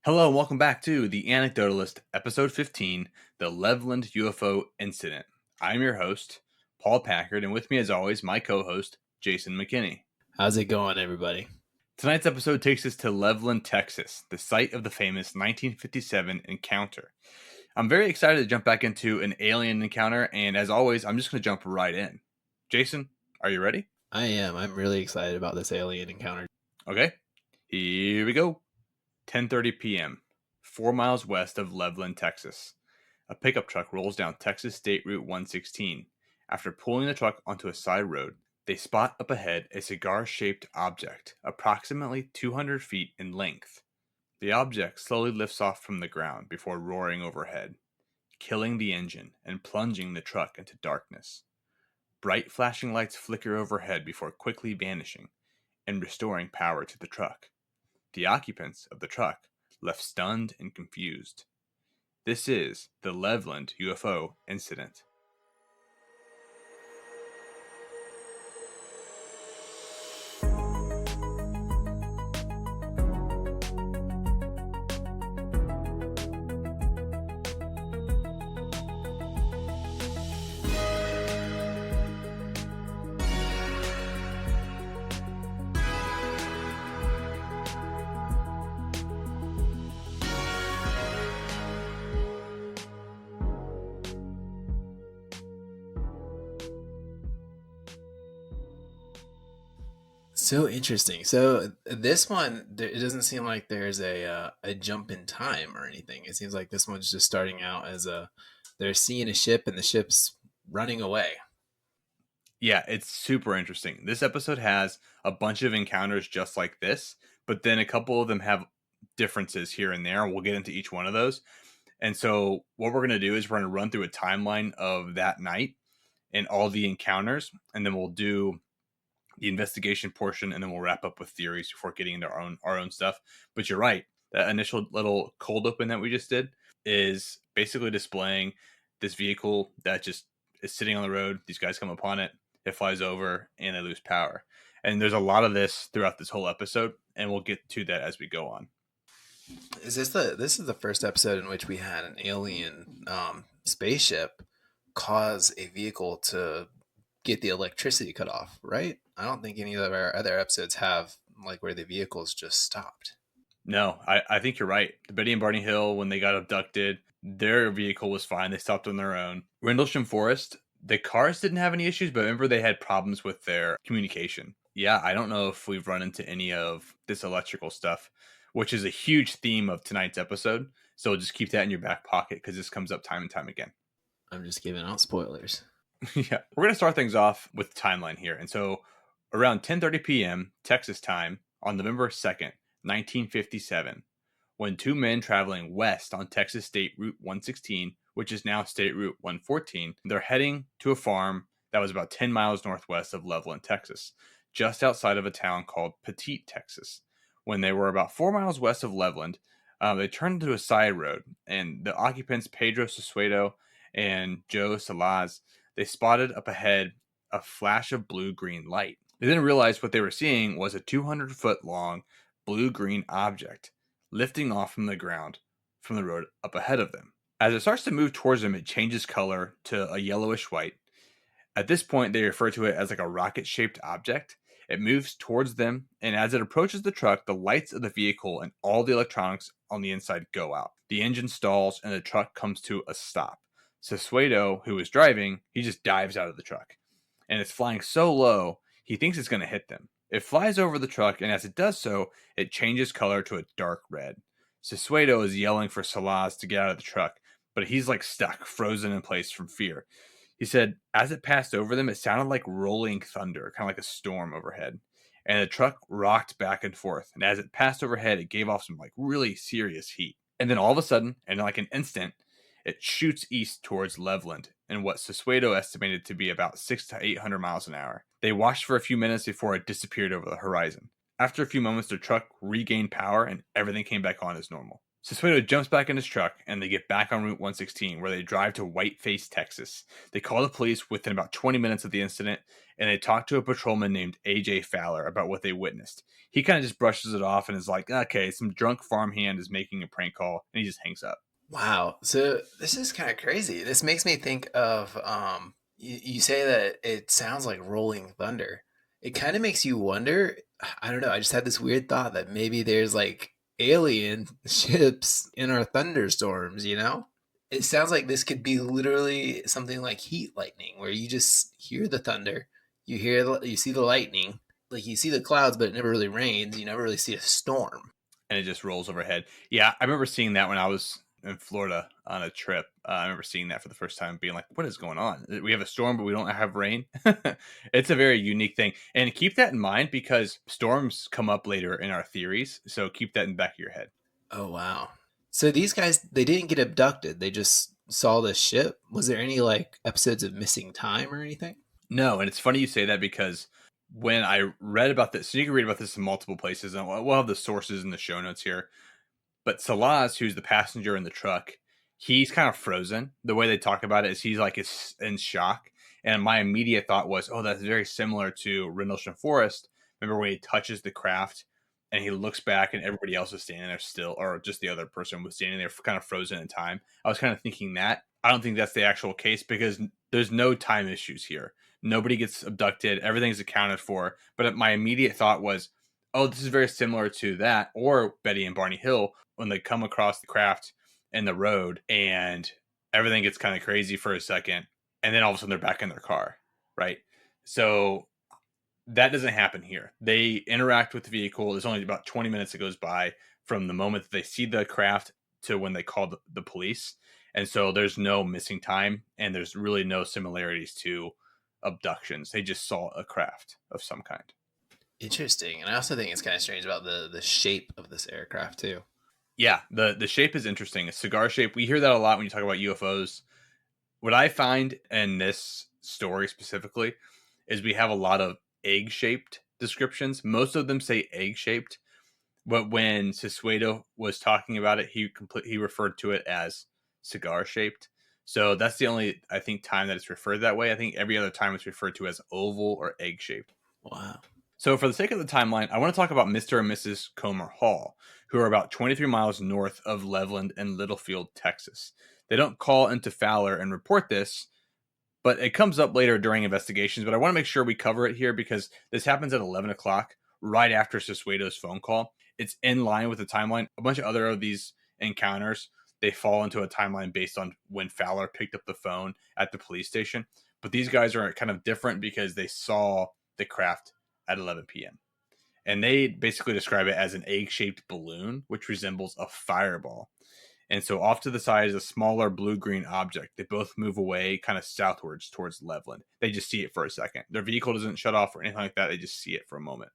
Hello and welcome back to The Anecdotalist, Episode 15, the Levelland UFO Incident. I'm your host, Paul Packard, and with me as always, my co-host, Jason McKinney. How's it going, everybody? Tonight's episode takes us to Levelland, Texas, the site of the famous 1957 encounter. I'm very excited to jump back into an alien encounter, and as always, I'm just going to jump right in. Jason, are you ready? I am. I'm really excited about this alien encounter. Okay, here we go. 10:30 p.m., 4 miles west of Levelland, Texas. A pickup truck rolls down Texas State Route 116. After pulling the truck onto a side road, they spot up ahead a cigar-shaped object, approximately 200 feet in length. The object slowly lifts off from the ground before roaring overhead, killing the engine and plunging the truck into darkness. Bright flashing lights flicker overhead before quickly vanishing and restoring power to the truck. The occupants of the truck left stunned and confused. This is the Levelland UFO incident. So interesting. So this one, it doesn't seem like there's a jump in time or anything. It seems like this one's just starting out as they're seeing a ship and the ship's running away. Yeah, it's super interesting. This episode has a bunch of encounters just like this, but then a couple of them have differences here and there. We'll get into each one of those. And so what we're going to do is we're going to run through a timeline of that night and all the encounters, and then we'll do the investigation portion, and then we'll wrap up with theories before getting into our own stuff. But you're right. That initial little cold open that we just did is basically displaying this vehicle that just is sitting on the road. These guys come upon it. It flies over and they lose power. And there's a lot of this throughout this whole episode, and we'll get to that as we go on. This is the first episode in which we had an alien spaceship cause a vehicle to get the electricity cut off, right? I don't think any of our other episodes have like where the vehicles just stopped. No, I think you're right. The Betty and Barney Hill, when they got abducted, their vehicle was fine. They stopped on their own. Rendlesham Forest, the cars didn't have any issues, but remember they had problems with their communication. Yeah, I don't know if we've run into any of this electrical stuff, which is a huge theme of tonight's episode. So just keep that in your back pocket because this comes up time and time again. I'm just giving out spoilers. Yeah, we're going to start things off with the timeline here. And so around 10:30 p.m. Texas time on November 2nd, 1957, when two men traveling west on Texas State Route 116, which is now State Route 114, they're heading to a farm that was about 10 miles northwest of Levelland, Texas, just outside of a town called Petite, Texas. When they were about 4 miles west of Levelland, they turned into a side road, and the occupants, Pedro Sesuedo and Joe Salaz, they spotted up ahead a flash of blue-green light. They then realized what they were seeing was a 200-foot-long blue-green object lifting off from the ground from the road up ahead of them. As it starts to move towards them, it changes color to a yellowish white. At this point, they refer to it as like a rocket-shaped object. It moves towards them, and as it approaches the truck, the lights of the vehicle and all the electronics on the inside go out. The engine stalls, and the truck comes to a stop. Sesuedo, who was driving, he just dives out of the truck. And it's flying so low, he thinks it's going to hit them. It flies over the truck, and as it does so, it changes color to a dark red. Sesuedo is yelling for Salaz to get out of the truck, but he's like stuck, frozen in place from fear. He said, as it passed over them, it sounded like rolling thunder, kind of like a storm overhead. And the truck rocked back and forth. And as it passed overhead, it gave off some like really serious heat. And then all of a sudden, in like an instant, it shoots east towards Levelland in what Sesuedo estimated to be about 600 to 800 miles an hour. They watched for a few minutes before it disappeared over the horizon. After a few moments, their truck regained power and everything came back on as normal. Sissueto jumps back in his truck and they get back on Route 116 where they drive to Whiteface, Texas. They call the police within about 20 minutes of the incident and they talk to a patrolman named AJ Fowler about what they witnessed. He kind of just brushes it off and is like, okay, some drunk farmhand is making a prank call, and he just hangs up. Wow. So this is kind of crazy. This makes me think of you say that it sounds like rolling thunder. It kind of makes you wonder, I don't know, I just had this weird thought that maybe there's like alien ships in our thunderstorms, you know? It sounds like this could be literally something like heat lightning where you just hear the thunder, you see the lightning, like you see the clouds but it never really rains, you never really see a storm. And it just rolls overhead. Yeah, I remember seeing that when I was in Florida on a trip. I remember seeing that for the first time, being like, "What is going on? We have a storm, but we don't have rain." It's a very unique thing, and keep that in mind because storms come up later in our theories. So keep that in the back of your head. Oh wow. So these guys they didn't get abducted. They just saw this ship. Was there any like episodes of missing time or anything? No, and it's funny you say that because when I read about this, so you can read about this in multiple places, and we'll have the sources in the show notes here. But Salas, who's the passenger in the truck, he's kind of frozen. The way they talk about it is he's like is in shock. And my immediate thought was, oh, that's very similar to Rendlesham Forest. Remember when he touches the craft and he looks back and everybody else is standing there still, or just the other person was standing there kind of frozen in time. I was kind of thinking that. I don't think that's the actual case because there's no time issues here. Nobody gets abducted. Everything's accounted for. But my immediate thought was, oh, this is very similar to that or Betty and Barney Hill when they come across the craft in the road and everything gets kind of crazy for a second. And then all of a sudden they're back in their car. Right. So that doesn't happen here. They interact with the vehicle. There's only about 20 minutes that goes by from the moment that they see the craft to when they call the police. And so there's no missing time and there's really no similarities to abductions. They just saw a craft of some kind. Interesting. And I also think it's kind of strange about the shape of this aircraft too. Yeah, the shape is interesting. A cigar shape. We hear that a lot when you talk about UFOs. What I find in this story specifically is we have a lot of egg-shaped descriptions. Most of them say egg-shaped, but when Sissueto was talking about it, he referred to it as cigar-shaped. So that's the only, I think, time that it's referred that way. I think every other time it's referred to as oval or egg-shaped. Wow. So for the sake of the timeline, I want to talk about Mr. and Mrs. Comer Hall, who are about 23 miles north of Levelland and Littlefield, Texas. They don't call into Fowler and report this, but it comes up later during investigations. But I want to make sure we cover it here because this happens at 11 o'clock, right after Sissueto's phone call. It's in line with the timeline. A bunch of other of these encounters, they fall into a timeline based on when Fowler picked up the phone at the police station. But these guys are kind of different because they saw the craft at 11 p.m. And they basically describe it as an egg-shaped balloon, which resembles a fireball. And so off to the side is a smaller blue-green object. They both move away kind of southwards towards Levelland. They just see it for a second. Their vehicle doesn't shut off or anything like that. They just see it for a moment.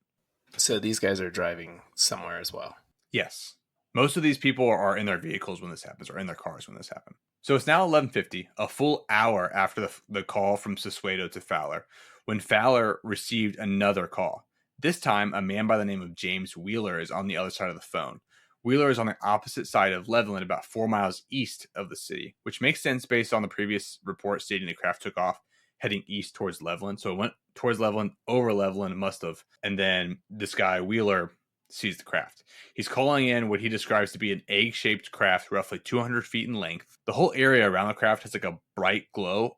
So these guys are driving somewhere as well. Yes. Most of these people are in their vehicles when this happens or in their cars when this happens. So it's now 11:50, a full hour after the call from Sissueto to Fowler, when Fowler received another call. This time, a man by the name of James Wheeler is on the other side of the phone. Wheeler is on the opposite side of Levelland, about 4 miles east of the city, which makes sense based on the previous report stating the craft took off heading east towards Levelland. So it went towards Levelland, over Levelland, it must have. And then this guy, Wheeler, sees the craft. He's calling in what he describes to be an egg-shaped craft, roughly 200 feet in length. The whole area around the craft has like a bright glow,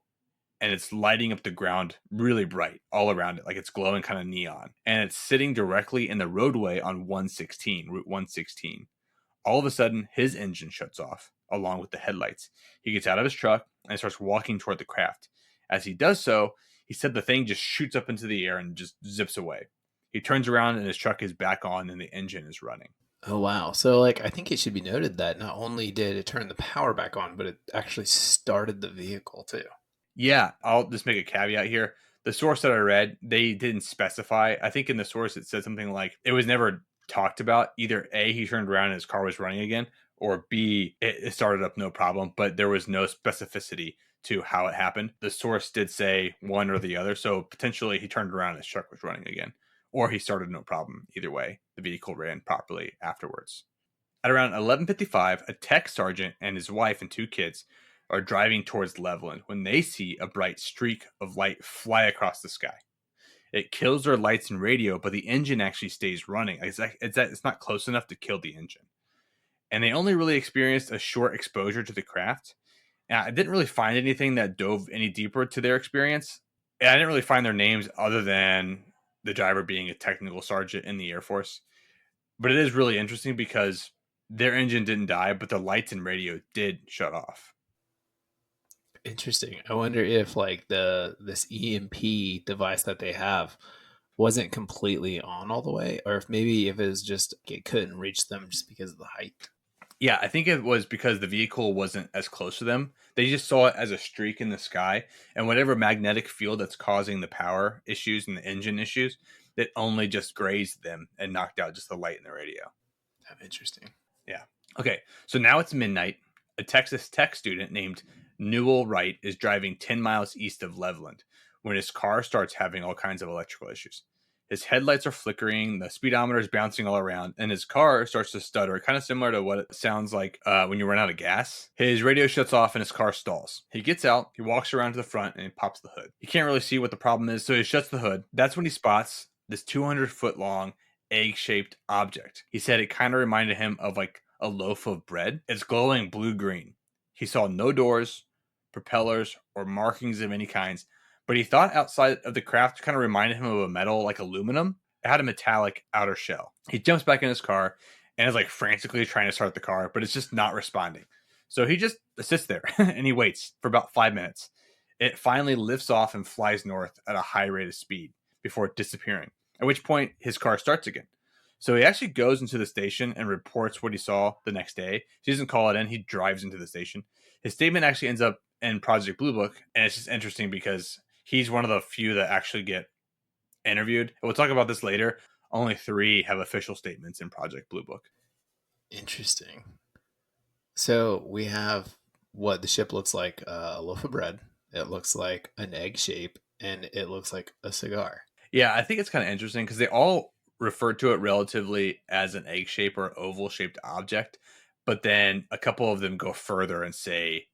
and it's lighting up the ground really bright all around it, like it's glowing kind of neon. And it's sitting directly in the roadway on 116, Route 116. All of a sudden, his engine shuts off, along with the headlights. He gets out of his truck and starts walking toward the craft. As he does so, he said the thing just shoots up into the air and just zips away. He turns around and his truck is back on and the engine is running. Oh wow. So like I think it should be noted that not only did it turn the power back on, but it actually started the vehicle too. Yeah, I'll just make a caveat here. The source that I read, they didn't specify. I think in the source it said something like it was never talked about. Either A, he turned around and his car was running again, or B, it started up no problem, but there was no specificity to how it happened. The source did say one or the other, so potentially he turned around and his truck was running again. or he started no problem. Either way, the vehicle ran properly afterwards. At around 11:55, a tech sergeant and his wife and 2 kids are driving towards Levelland when they see a bright streak of light fly across the sky. It kills their lights and radio, but the engine actually stays running. It's not close enough to kill the engine. And they only really experienced a short exposure to the craft. And I didn't really find anything that dove any deeper to their experience. And I didn't really find their names other than the driver being a technical sergeant in the Air Force. But it is really interesting because their engine didn't die, but the lights and radio did shut off. Interesting. I wonder if like this EMP device that they have wasn't completely on all the way, or if maybe if it was just it couldn't reach them just because of the height. Yeah, I think it was because the vehicle wasn't as close to them. They just saw it as a streak in the sky, and whatever magnetic field that's causing the power issues and the engine issues, it only just grazed them and knocked out just the light in the radio. Interesting. Yeah. Okay, so now it's midnight. A Texas Tech student named Newell Wright is driving 10 miles east of Levelland when his car starts having all kinds of electrical issues. His headlights are flickering, the speedometer is bouncing all around, and his car starts to stutter, kind of similar to what it sounds like when you run out of gas. His radio shuts off and his car stalls. He gets out, he walks around to the front, and he pops the hood. He can't really see what the problem is, so he shuts the hood. That's when he spots this 200-foot long egg-shaped object. He said it kind of reminded him of like a loaf of bread. It's glowing blue-green. He saw no doors, propellers, or markings of any kinds, but he thought outside of the craft kind of reminded him of a metal like aluminum. It had a metallic outer shell. He jumps back in his car and is like frantically trying to start the car, but it's just not responding. So he just sits there and he waits for about 5 minutes. It finally lifts off and flies north at a high rate of speed before disappearing, at which point his car starts again. So he actually goes into the station and reports what he saw the next day. He doesn't call it in. He drives into the station. His statement actually ends up in Project Blue Book, and it's just interesting because he's one of the few that actually get interviewed. We'll talk about this later. Only 3 have official statements in Project Blue Book. Interesting. So we have what the ship looks like, a loaf of bread. It looks like an egg shape, and it looks like a cigar. Yeah, I think it's kind of interesting because they all refer to it relatively as an egg shape or oval shaped object, but then a couple of them go further and say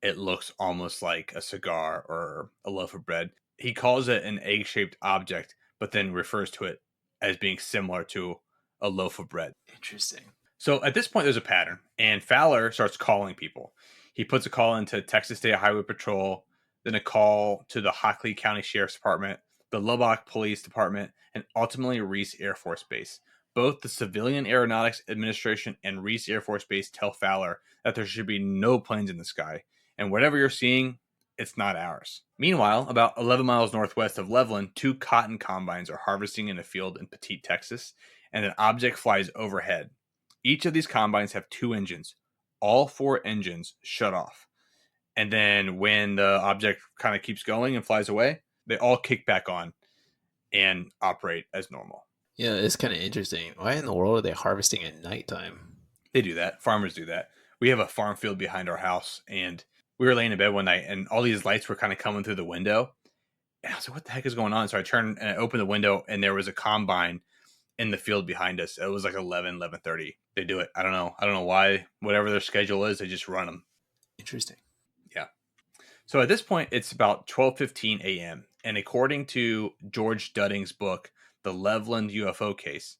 it looks almost like a cigar or a loaf of bread. He calls it an egg shaped object, but then refers to it as being similar to a loaf of bread. Interesting. So at this point, there's a pattern, and Fowler starts calling people. He puts a call into Texas State Highway Patrol, then a call to the Hockley County Sheriff's Department, the Lubbock Police Department, and ultimately Reese Air Force Base. Both the Civilian Aeronautics Administration and Reese Air Force Base tell Fowler that there should be no planes in the sky, and whatever you're seeing, it's not ours. Meanwhile, about 11 miles northwest of Levelland, 2 cotton combines are harvesting in a field in Petite, Texas, and an object flies overhead. Each of these combines have 2 engines. All 4 engines shut off. And then when the object kind of keeps going and flies away, they all kick back on and operate as normal. Yeah, it's kind of interesting. Why in the world are they harvesting at nighttime? They do that. Farmers do that. We have a farm field behind our house, and we were laying in bed one night, and all these lights were kind of coming through the window. And I was like, what the heck is going on? So I turned and I opened the window, and there was a combine in the field behind us. It was like 11:30. They do it. I don't know why. Whatever their schedule is, they just run them. Interesting. Yeah. So at this point, it's about 12:15 a.m. And according to George Dudding's book, The Levelland UFO Case,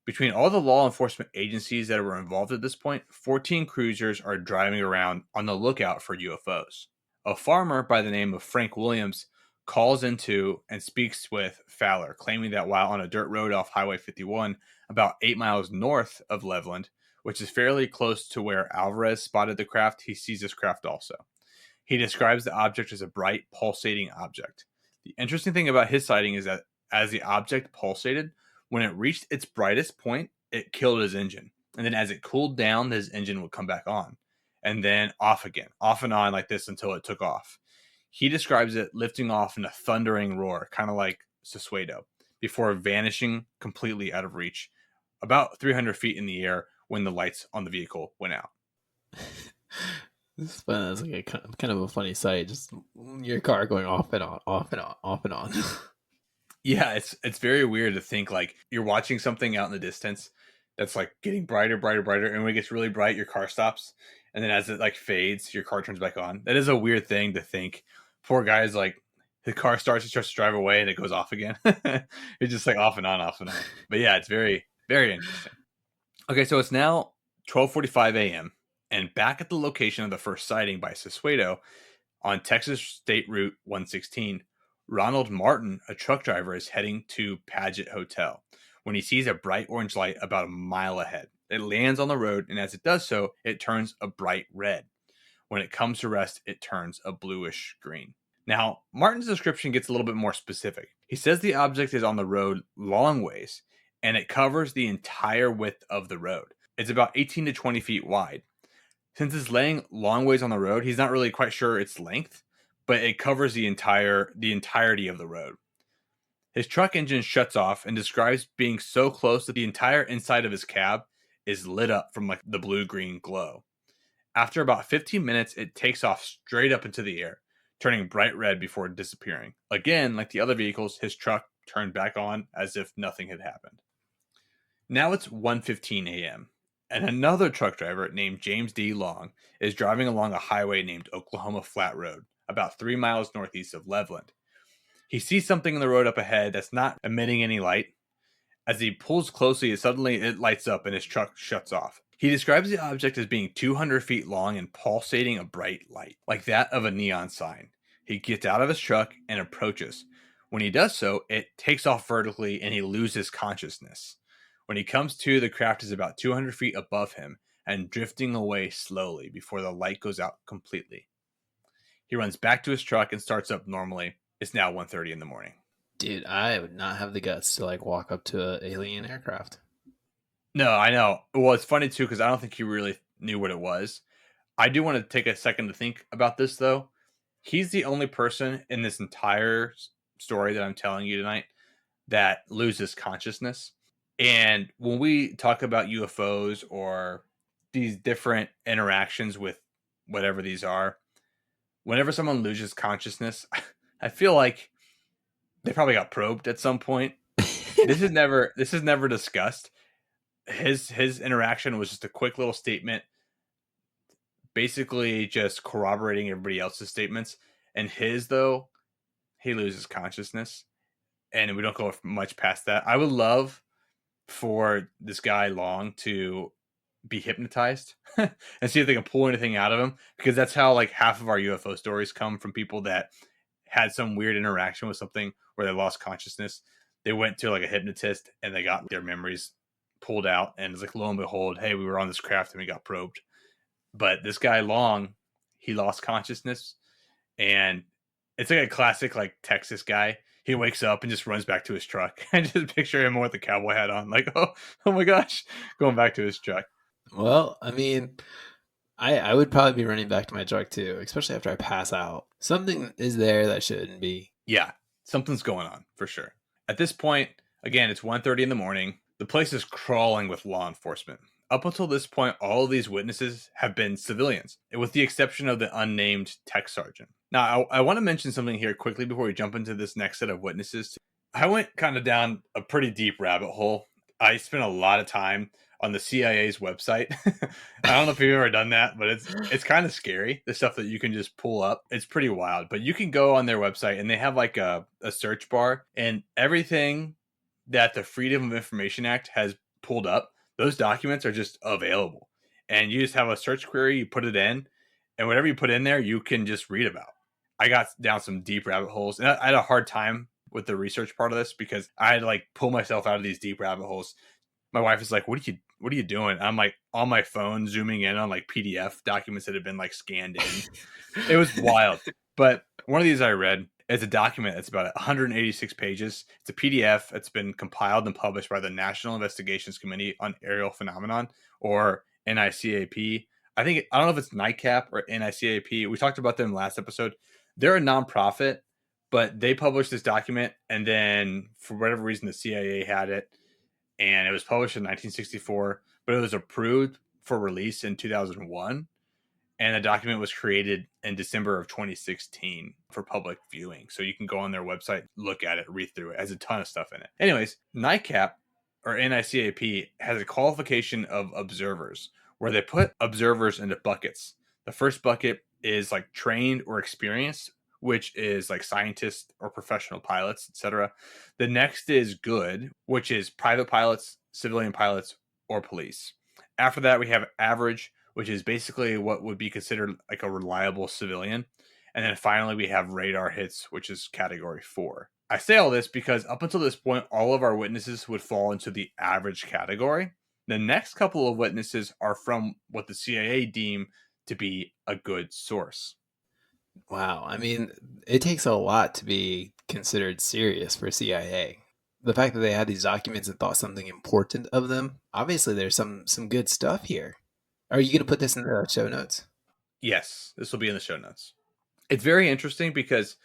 between all the law enforcement agencies that were involved at this point, 14 cruisers are driving around on the lookout for UFOs. A farmer by the name of Frank Williams calls into and speaks with Fowler, claiming that while on a dirt road off Highway 51, about 8 miles north of Levelland, which is fairly close to where Alvarez spotted the craft, he sees this craft also. He describes the object as a bright, pulsating object. The interesting thing about his sighting is that as the object pulsated, when it reached its brightest point, it killed his engine. And then as it cooled down, his engine would come back on. And then off again, off and on like this until it took off. He describes it lifting off in a thundering roar, kind of like Sassueto, before vanishing completely out of reach, about 300 feet in the air when the lights on the vehicle went out. This is fun. It's like a kind of a funny sight. Just your car going off and on, off and on, off and on. Yeah, it's very weird to think like you're watching something out in the distance that's like getting brighter, brighter, brighter, and when it gets really bright, your car stops, and then as it like fades, your car turns back on. That is a weird thing to think. Poor guy's like the car starts, he starts to drive away, and it goes off again. It's just like off and on, off and on. But yeah, it's very, very interesting. Okay, so it's now 12:45 a.m. and back at the location of the first sighting by Siswato on Texas State Route 116, Ronald Martin, a truck driver, is heading to Paget Hotel when he sees a bright orange light about a mile ahead. It lands on the road, and as it does so, it turns a bright red. When it comes to rest, it turns a bluish green. Now, Martin's description gets a little bit more specific. He says the object is on the road long ways, and it covers the entire width of the road. It's about 18 to 20 feet wide. Since it's laying long ways on the road, he's not really quite sure its length, but it covers the entirety of the road. His truck engine shuts off and describes being so close that the entire inside of his cab is lit up from like the blue-green glow. After about 15 minutes, it takes off straight up into the air, turning bright red before disappearing. Again, like the other vehicles, his truck turned back on as if nothing had happened. Now it's 1:15 a.m., and another truck driver named James D. Long is driving along a highway named Oklahoma Flat Road, about 3 miles northeast of Levelland. He sees something in the road up ahead that's not emitting any light. As he pulls closely, suddenly it lights up and his truck shuts off. He describes the object as being 200 feet long and pulsating a bright light, like that of a neon sign. He gets out of his truck and approaches. When he does so, it takes off vertically and he loses consciousness. When he comes to, the craft is about 200 feet above him and drifting away slowly before the light goes out completely. He runs back to his truck and starts up normally. It's now 1:30 in the morning. Dude, I would not have the guts to like walk up to an alien aircraft. No, I know. Well, it's funny too because I don't think he really knew what it was. I do want to take a second to think about this though. He's the only person in this entire story that I'm telling you tonight that loses consciousness. And when we talk about UFOs or these different interactions with whatever these are, whenever someone loses consciousness, I feel like they probably got probed at some point. This is never discussed. His interaction was just a quick little statement, basically just corroborating everybody else's statements. And his though, he loses consciousness, and we don't go much past that. I would love for this guy Long to be hypnotized and see if they can pull anything out of him, because that's how like half of our UFO stories come from people that had some weird interaction with something where they lost consciousness. They went to like a hypnotist and they got their memories pulled out, and it's like lo and behold, hey, we were on this craft and we got probed. But this guy Long, he lost consciousness, and it's like a classic like Texas guy. He wakes up and just runs back to his truck. I just picture him with the cowboy hat on, like, oh my gosh, going back to his truck. Well, I mean, I would probably be running back to my truck too, especially after I pass out. Something is there that shouldn't be. Yeah, something's going on for sure. At this point, again, it's 1:30 in the morning. The place is crawling with law enforcement. Up until this point, all of these witnesses have been civilians, with the exception of the unnamed tech sergeant. Now, I want to mention something here quickly before we jump into this next set of witnesses. I went kind of down a pretty deep rabbit hole. I spent a lot of time on the CIA's website. I don't know if you've ever done that, but it's kind of scary, the stuff that you can just pull up. It's pretty wild. But you can go on their website and they have like a search bar, and everything that the Freedom of Information Act has pulled up, those documents are just available. And you just have a search query, you put it in, and whatever you put in there, you can just read about. I got down some deep rabbit holes, and I had a hard time with the research part of this because I had to like pull myself out of these deep rabbit holes. My wife is like, what are you doing? I'm like on my phone zooming in on like PDF documents that have been like scanned in. It was wild. But one of these I read is a document that's about 186 pages. It's a PDF. It's been compiled and published by the National Investigations Committee on Aerial Phenomenon, or NICAP. I don't know if it's NICAP or NICAP. We talked about them last episode. They're a nonprofit, but they published this document, and then for whatever reason, the CIA had it, and it was published in 1964, but it was approved for release in 2001. And the document was created in December of 2016 for public viewing. So you can go on their website, look at it, read through it. It has a ton of stuff in it. Anyways, NICAP or NICAP has a qualification of observers where they put observers into buckets. The first bucket is like trained or experienced, which is like scientists or professional pilots, etc. The next is good, which is private pilots, civilian pilots, or police. After that, we have average, which is basically what would be considered like a reliable civilian. And then finally, we have radar hits, which is category 4. I say all this because up until this point, all of our witnesses would fall into the average category. The next couple of witnesses are from what the CIA deem to be a good source. Wow. I mean, it takes a lot to be considered serious for CIA. The fact that they had these documents and thought something important of them, obviously there's some good stuff here. Are you going to put this in the show notes? Yes, this will be in the show notes. It's very interesting because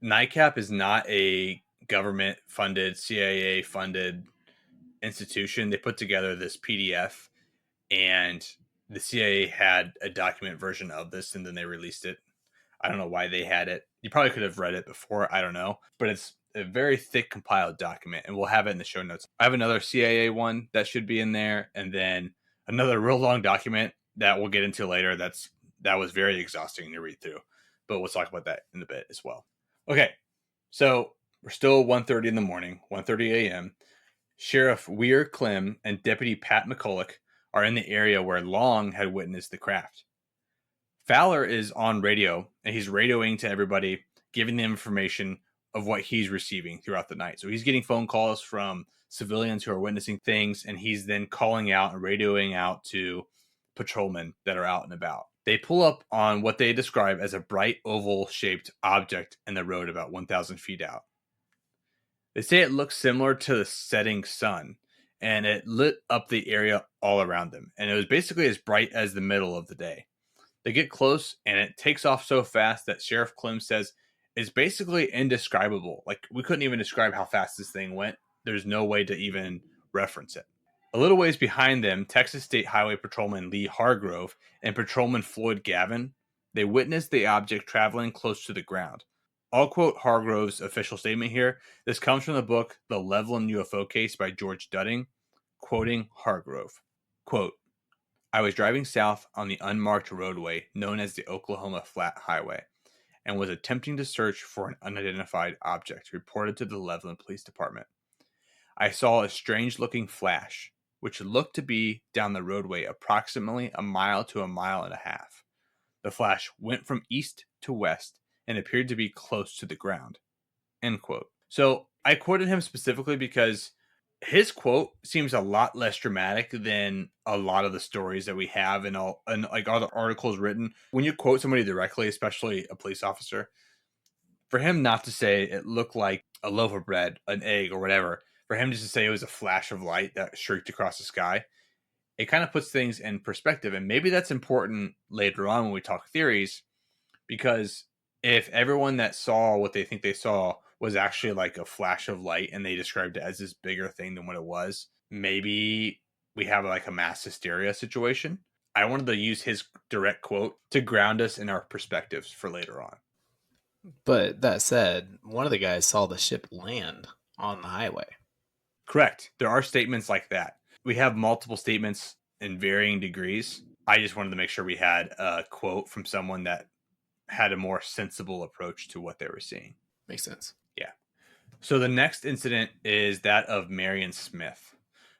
NICAP is not a government funded, CIA funded institution. They put together this PDF, and the CIA had a document version of this, and then they released it. I don't know why they had it. You probably could have read it before. I don't know. But it's a very thick compiled document, and we'll have it in the show notes. I have another CIA one that should be in there, and then another real long document that we'll get into later. That was very exhausting to read through. But we'll talk about that in a bit as well. Okay, so we're still 1:30 in the morning, 1:30 a.m. Sheriff Weir Clem and Deputy Pat McCulloch are in the area where Long had witnessed the craft. Fowler is on radio, and he's radioing to everybody, giving them information of what he's receiving throughout the night. So he's getting phone calls from civilians who are witnessing things, and he's then calling out and radioing out to patrolmen that are out and about. They pull up on what they describe as a bright oval-shaped object in the road about 1,000 feet out. They say it looks similar to the setting sun, and it lit up the area all around them. And it was basically as bright as the middle of the day. They get close, and it takes off so fast that Sheriff Clem says it's basically indescribable. Like, we couldn't even describe how fast this thing went. There's no way to even reference it. A little ways behind them, Texas State Highway Patrolman Lee Hargrove and Patrolman Floyd Gavin, they witnessed the object traveling close to the ground. I'll quote Hargrove's official statement here. This comes from the book The Levelland UFO Case by George Dudding, quoting Hargrove. Quote, I was driving south on the unmarked roadway known as the Oklahoma Flat Highway and was attempting to search for an unidentified object reported to the Levelland Police Department. I saw a strange-looking flash, which looked to be down the roadway approximately a mile to a mile and a half. The flash went from east to west and appeared to be close to the ground. End quote. So I quoted him specifically because his quote seems a lot less dramatic than a lot of the stories that we have and like all the articles written. When you quote somebody directly, especially a police officer, for him not to say it looked like a loaf of bread, an egg, or whatever, for him just to say it was a flash of light that streaked across the sky, it kind of puts things in perspective. And maybe that's important later on when we talk theories, because if everyone that saw what they think they saw was actually like a flash of light and they described it as this bigger thing than what it was, maybe we have like a mass hysteria situation. I wanted to use his direct quote to ground us in our perspectives for later on. But that said, one of the guys saw the ship land on the highway. Correct. There are statements like that. We have multiple statements in varying degrees. I just wanted to make sure we had a quote from someone that had a more sensible approach to what they were seeing. Makes sense. Yeah. So the next incident is that of Marion Smith.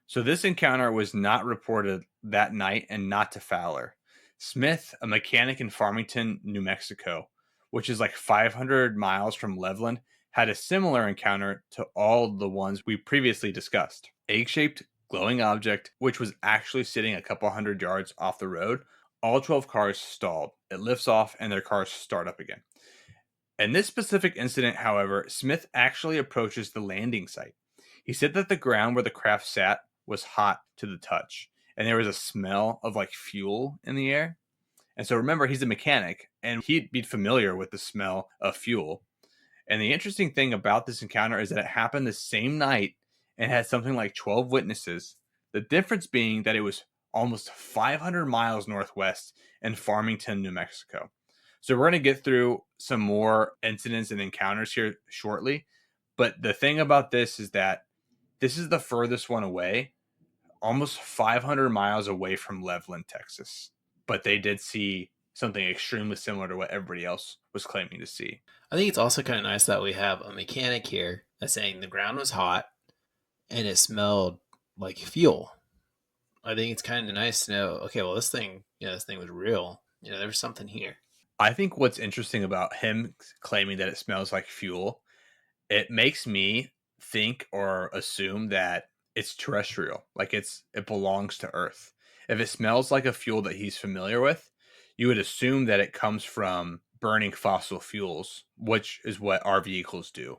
So this encounter was not reported that night and not to Fowler. Smith, a mechanic in Farmington, New Mexico, which is like 500 miles from Levelland, had a similar encounter to all the ones we previously discussed. Egg-shaped glowing object, which was actually sitting a couple hundred yards off the road. All 12 cars stalled. It lifts off and their cars start up again. In this specific incident, however, Smith actually approaches the landing site. He said that the ground where the craft sat was hot to the touch, and there was a smell of like fuel in the air. And so remember, he's a mechanic, and he'd be familiar with the smell of fuel. And the interesting thing about this encounter is that it happened the same night and had something like 12 witnesses. The difference being that it was almost 500 miles northwest in Farmington, New Mexico. So we're going to get through some more incidents and encounters here shortly. But the thing about this is that this is the furthest one away, almost 500 miles away from Levelland, Texas. But they did see something extremely similar to what everybody else was claiming to see. I think it's also kind of nice that we have a mechanic here that's saying the ground was hot and it smelled like fuel. I think it's kind of nice to know, okay, well, this thing was real. There was something here. I think what's interesting about him claiming that it smells like fuel, it makes me think or assume that it's terrestrial, like it belongs to Earth. If it smells like a fuel that he's familiar with, you would assume that it comes from burning fossil fuels, which is what our vehicles do.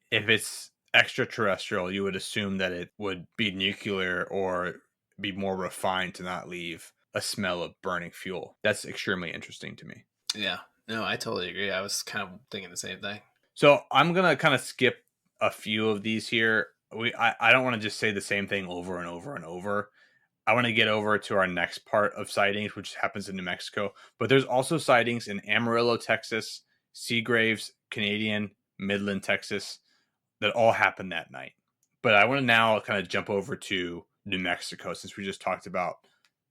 If it's extraterrestrial, you would assume that it would be nuclear or be more refined to not leave a smell of burning fuel. That's extremely interesting to me. Yeah, no, I totally agree. I was kind of thinking the same thing. So I'm gonna kind of skip a few of these here. I don't want to just say the same thing over and over and over. I want to get over to our next part of sightings, which happens in New Mexico. But there's also sightings in Amarillo, Texas, Seagraves, Canadian, Midland, Texas, that all happened that night. But I want to now kind of jump over to New Mexico, since we just talked about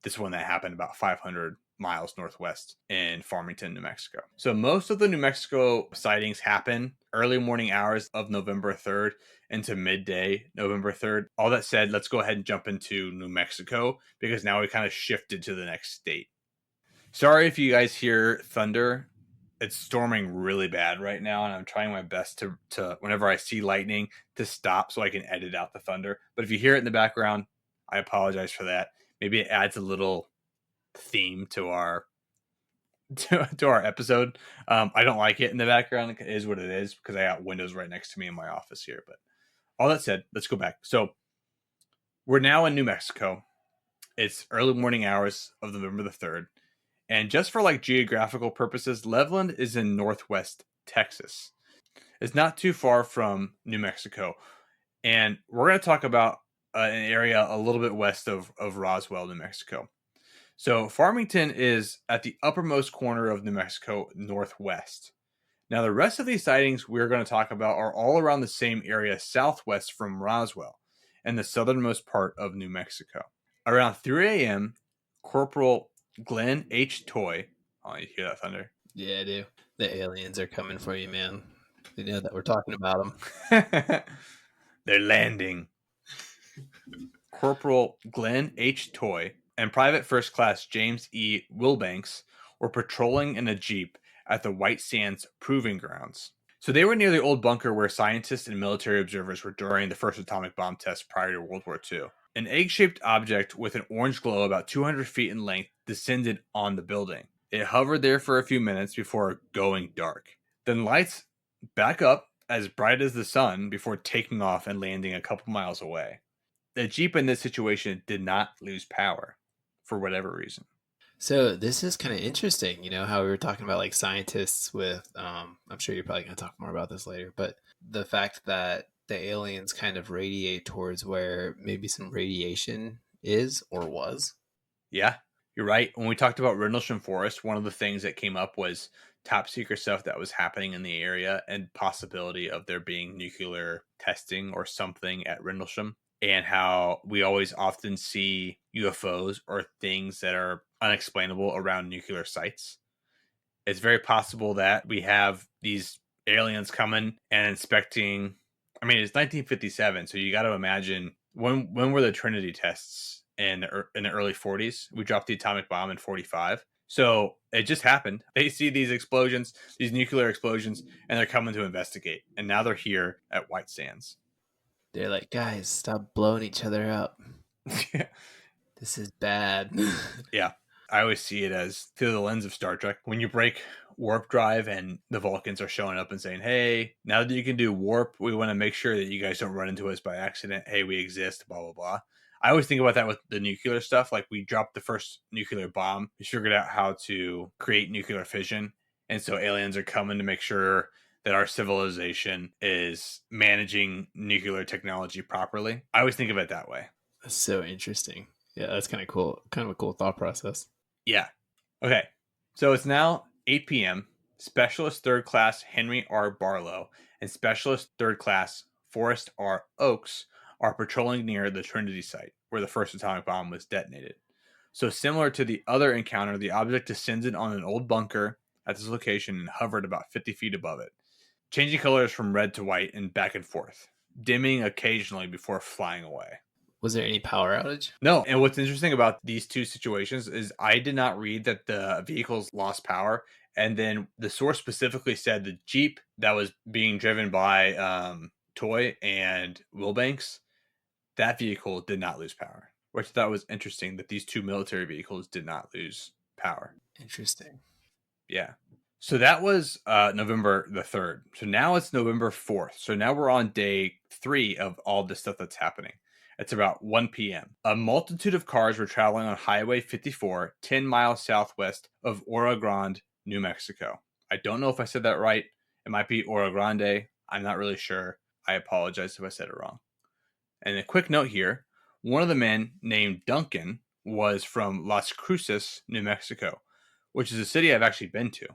this one that happened about 500 miles northwest in Farmington, New Mexico. So most of the New Mexico sightings happen early morning hours of November 3rd into midday November 3rd. All that said, let's go ahead and jump into New Mexico, because now we kind of shifted to the next state. Sorry if you guys hear thunder. It's storming really bad right now, and I'm trying my best to whenever I see lightning to stop so I can edit out the thunder. But if you hear it in the background, I apologize for that. Maybe it adds a little theme to our to our episode. I don't like it in the background. It is what it is, because I got windows right next to me in my office here. But all that said, let's go back. So we're now in New Mexico. It's early morning hours of November the 3rd. And just for like geographical purposes, Levelland is in northwest Texas. It's not too far from New Mexico. And we're going to talk about an area a little bit west of Roswell, New Mexico. So Farmington is at the uppermost corner of New Mexico, northwest. Now, the rest of these sightings we're going to talk about are all around the same area southwest from Roswell, and the southernmost part of New Mexico. Around 3 a.m., Corporal Glenn H. Toy. Oh, you hear that thunder? Yeah, I do. The aliens are coming for you, man. They know that we're talking about them. They're landing. Corporal Glenn H. Toy and Private First Class James E. Wilbanks were patrolling in a Jeep at the White Sands Proving Grounds. So they were near the old bunker where scientists and military observers were during the first atomic bomb test prior to World War II. An egg-shaped object with an orange glow about 200 feet in length descended on the building. It hovered there for a few minutes before going dark. Then lights back up as bright as the sun before taking off and landing a couple miles away. The Jeep in this situation did not lose power for whatever reason. So this is kind of interesting, how we were talking about like scientists with, I'm sure you're probably going to talk more about this later, but the fact that the aliens kind of radiate towards where maybe some radiation is or was. Yeah, you're right. When we talked about Rendlesham Forest, one of the things that came up was top secret stuff that was happening in the area and possibility of there being nuclear testing or something at Rendlesham, and how we always often see UFOs or things that are unexplainable around nuclear sites. It's very possible that we have these aliens coming and inspecting. I mean, it's 1957, so you got to imagine when were the Trinity tests in the early 40s? We dropped the atomic bomb in 45. So it just happened. They see these explosions, these nuclear explosions, and they're coming to investigate. And now they're here at White Sands. They're like, guys, stop blowing each other up. This is bad. Yeah. I always see it as through the lens of Star Trek. When you break warp drive and the Vulcans are showing up and saying, hey, now that you can do warp, we want to make sure that you guys don't run into us by accident. Hey, we exist, blah, blah, blah. I always think about that with the nuclear stuff. Like, we dropped the first nuclear bomb. We figured out how to create nuclear fission. And so aliens are coming to make sure that our civilization is managing nuclear technology properly. I always think of it that way. That's so interesting. Yeah, that's kind of cool. Kind of a cool thought process. Yeah. Okay. So it's now 8 p.m. Specialist Third Class Henry R. Barlow and Specialist Third Class Forrest R. Oakes are patrolling near the Trinity site where the first atomic bomb was detonated. So, similar to the other encounter, the object descended on an old bunker at this location and hovered about 50 feet above it, changing colors from red to white and back and forth, dimming occasionally before flying away. Was there any power outage? No, and what's interesting about these two situations is I did not read that the vehicles lost power, and then the source specifically said the Jeep that was being driven by Toy and Wilbanks, that vehicle did not lose power, which I thought was interesting that these two military vehicles did not lose power. Interesting. Yeah. So that was November the 3rd. So now it's November 4th. So now we're on day 3 of all this stuff that's happening. It's about 1 p.m. A multitude of cars were traveling on Highway 54, 10 miles southwest of Oro Grande, New Mexico. I don't know if I said that right. It might be Oro Grande. I'm not really sure. I apologize if I said it wrong. And a quick note here, one of the men named Duncan was from Las Cruces, New Mexico, which is a city I've actually been to.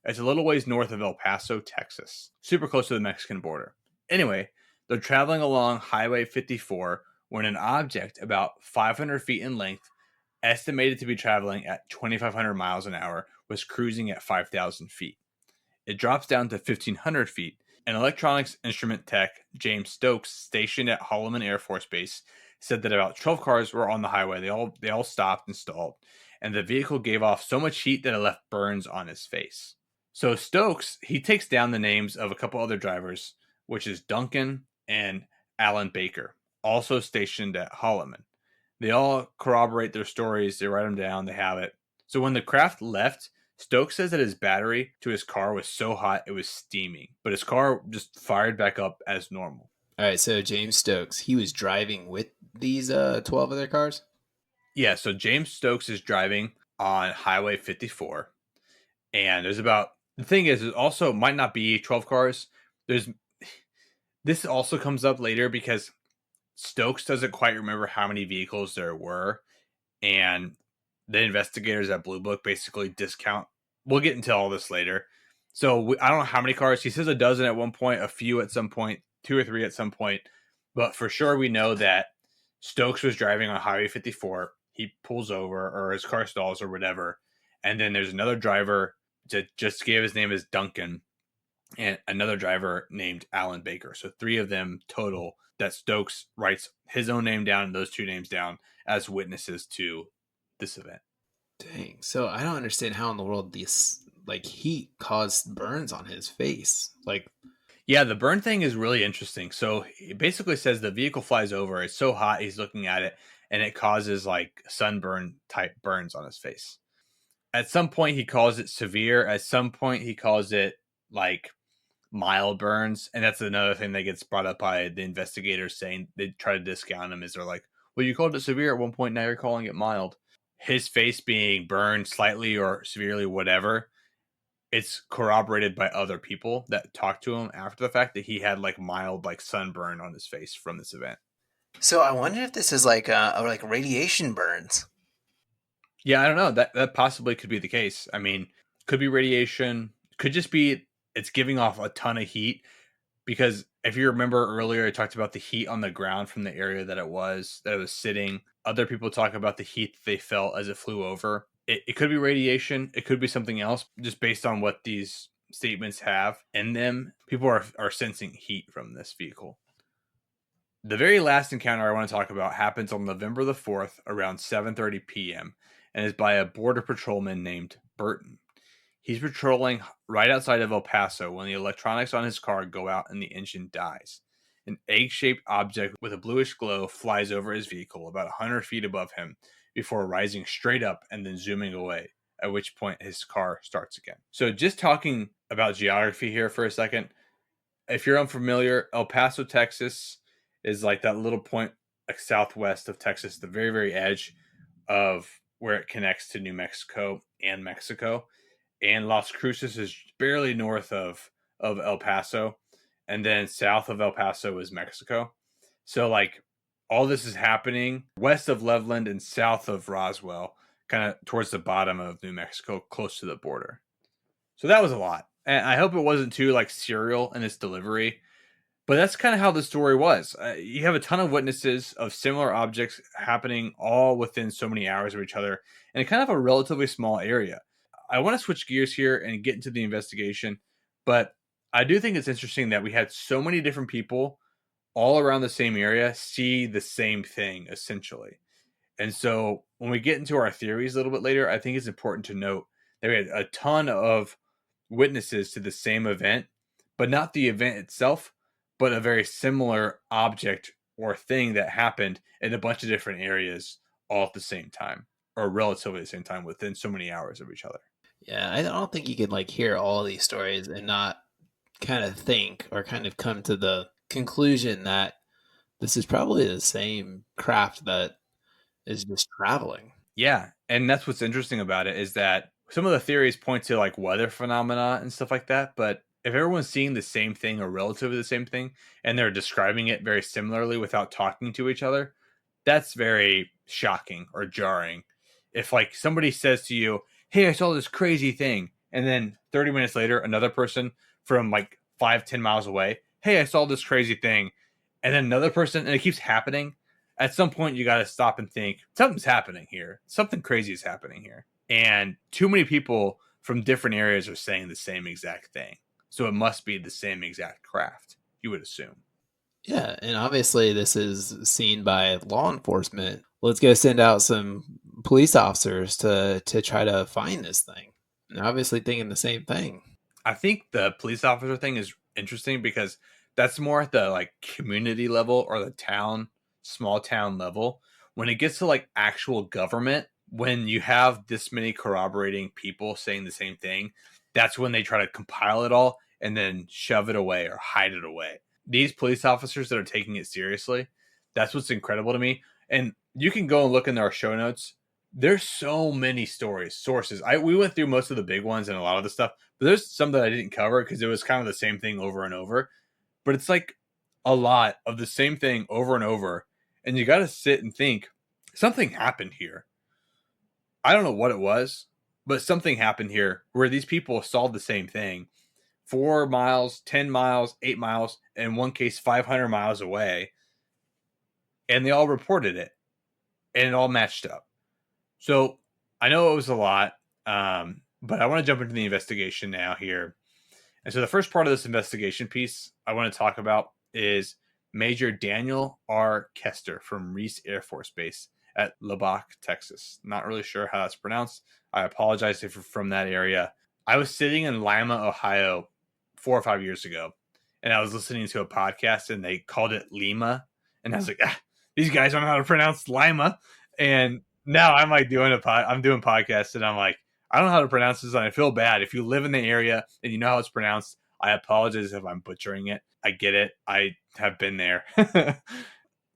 It's a little ways north of El Paso, Texas, super close to the Mexican border. Anyway, they're traveling along Highway 54 when an object about 500 feet in length, estimated to be traveling at 2,500 miles an hour, was cruising at 5,000 feet. It drops down to 1,500 feet. An electronics instrument tech, James Stokes, stationed at Holloman Air Force Base, said that about 12 cars were on the highway. They all stopped and stalled, and the vehicle gave off so much heat that it left burns on his face. So Stokes, he takes down the names of a couple other drivers, which is Duncan and Alan Baker, also stationed at Holloman. They all corroborate their stories. They write them down. They have it. So when the craft left, Stokes says that his battery to his car was so hot it was steaming, but his car just fired back up as normal. All right, so James Stokes, he was driving with these 12 other cars? Yeah, so James Stokes is driving on Highway 54, and there's about the thing is it also might not be 12 cars. There's this also comes up later because Stokes doesn't quite remember how many vehicles there were, and the investigators at Blue Book basically discount. We'll get into all this later. So I don't know how many cars. He says a dozen at one point, a few at some point, 2 or 3 at some point. But for sure, we know that Stokes was driving on Highway 54. He pulls over, or his car stalls, or whatever. And then there's another driver that just gave his name as Duncan, and another driver named Alan Baker. So 3 of them total that Stokes writes his own name down and those 2 names down as witnesses to this event. Dang. So I don't understand how in the world this like heat caused burns on his face. Like, Yeah, the burn thing is really interesting. So it basically says the vehicle flies over. It's so hot, he's looking at it, and it causes like sunburn type burns on his face. At some point, he calls it severe. At some point, he calls it like mild burns. And that's another thing that gets brought up by the investigators saying they try to discount him. Is they're like, well, you called it severe at one point. Now you're calling it mild. His face being burned slightly or severely, whatever, it's corroborated by other people that talked to him after the fact that he had like mild like sunburn on his face from this event. so I wonder if this is like radiation burns. Yeah, I don't know. That possibly could be the case. I mean, could be radiation, could just be it's giving off a ton of heat because if you remember earlier I talked about the heat on the ground from the area that it was sitting. Other people talk about the heat they felt as it flew over. It could be radiation, it could be something else just based on what these statements have in them. People are sensing heat from this vehicle. The very last encounter I want to talk about happens on November the 4th around 7:30 p.m. and is by a border patrolman named Burton. He's patrolling right outside of El Paso when the electronics on his car go out and the engine dies. An egg-shaped object with a bluish glow flies over his vehicle about 100 feet above him before rising straight up and then zooming away, at which point his car starts again. So just talking about geography here for a second, if you're unfamiliar, El Paso, Texas is like that little point like southwest of Texas, the very, very edge of where it connects to New Mexico and Mexico. And Las Cruces is barely north of El Paso. And then south of El Paso is Mexico. So like All this is happening west of Levelland and south of Roswell, kind of towards the bottom of New Mexico, close to the border. So that was a lot. And I hope it wasn't too like serial in its delivery. But that's kind of how the story was. You have a ton of witnesses of similar objects happening all within so many hours of each other in kind of a relatively small area. I want to switch gears here and get into the investigation, but I do think it's interesting that we had so many different people all around the same area see the same thing essentially. And so when we get into our theories a little bit later, I think it's important to note that we had a ton of witnesses to the same event, but not the event itself, but a very similar object or thing that happened in a bunch of different areas all at the same time, or relatively the same time within so many hours of each other. Yeah, I don't think you can like hear all these stories and not kind of think or kind of come to the conclusion that this is probably the same craft that is just traveling. Yeah, and that's what's interesting about it is that some of the theories point to like weather phenomena and stuff like that, but if everyone's seeing the same thing or relatively the same thing and they're describing it very similarly without talking to each other, that's very shocking or jarring. If like somebody says to you, "Hey, I saw this crazy thing," and then 30 minutes later another person from like 5-10 miles away, "Hey, I saw this crazy thing," and then another person, and it keeps happening, at some point you got to stop and think something's happening here. Something crazy is happening here. And too many people from different areas are saying the same exact thing. So it must be the same exact craft, you would assume. Yeah, and obviously this is seen by law enforcement. Let's go send out some police officers to try to find this thing. And obviously thinking the same thing. I think the police officer thing is interesting because that's more at the like community level or the town, small town level. When it gets to like actual government, when you have this many corroborating people saying the same thing, that's when they try to compile it all and then shove it away or hide it away. These police officers that are taking it seriously, that's what's incredible to me. And you can go and look in our show notes. There's so many stories, sources. We went through most of the big ones and a lot of the stuff, but there's some that I didn't cover because it was kind of the same thing over and over. But it's like a lot of the same thing over and over. And you got to sit and think something happened here. I don't know what it was, but something happened here where these people saw the same thing 4 miles, 10 miles, 8 miles, in one case, 500 miles away. And they all reported it and it all matched up. So I know it was a lot, but I want to jump into the investigation now here. And so the first part of this investigation piece I want to talk about is Major Daniel R. Kester from Reese Air Force Base at Lubbock, Texas. Not really sure how that's pronounced. I apologize if you're from that area. I was sitting in Lima, Ohio 4 or 5 years ago, and I was listening to a podcast and they called it Lima. And I was like, these guys don't know how to pronounce Lima. And now I'm like I'm doing podcasts and I'm like, I don't know how to pronounce this and I feel bad. If you live in the area and you know how it's pronounced, I apologize if I'm butchering it. I get it. I have been there.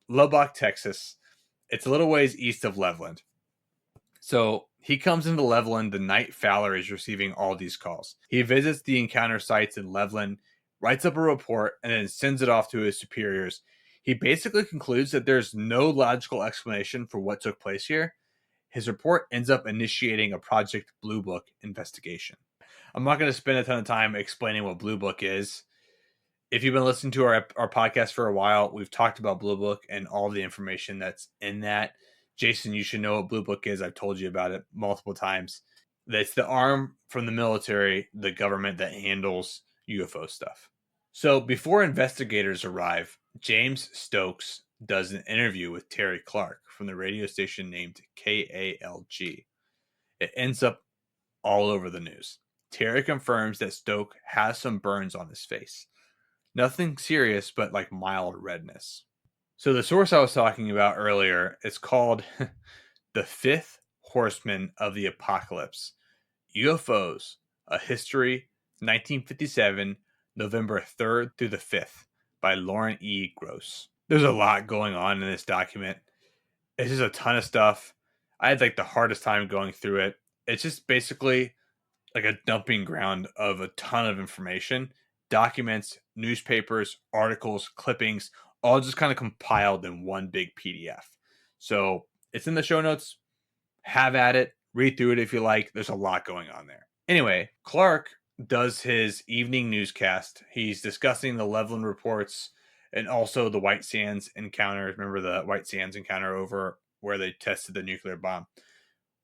Lubbock, Texas. It's a little ways east of Levelland. So he comes into Levelland the night Fowler is receiving all these calls. He visits the encounter sites in Levelland, writes up a report, and then sends it off to his superiors. He basically concludes that there's no logical explanation for what took place here. His report ends up initiating a Project Blue Book investigation. I'm not going to spend a ton of time explaining what Blue Book is. If you've been listening to our podcast for a while, we've talked about Blue Book and all the information that's in that. Jason, you should know what Blue Book is. I've told you about it multiple times. It's the arm from the military, the government that handles UFO stuff. So before investigators arrive, James Stokes does an interview with Terry Clark from the radio station named KALG. It ends up all over the news. Terry confirms that Stokes has some burns on his face. Nothing serious, but like mild redness. So the source I was talking about earlier is called The Fifth Horseman of the Apocalypse. UFOs, A History, 1957, November 3rd through the 5th by Lauren E. Gross. There's a lot going on in this document. It's just a ton of stuff. I had like the hardest time going through it. It's just basically like a dumping ground of a ton of information, documents, newspapers, articles, clippings, all just kind of compiled in one big PDF. So it's in the show notes. Have at it. Read through it if you like. There's a lot going on there. Anyway, Clark does his evening newscast. He's discussing the Levelland reports and also the White Sands encounter. Remember the White Sands encounter over where they tested the nuclear bomb?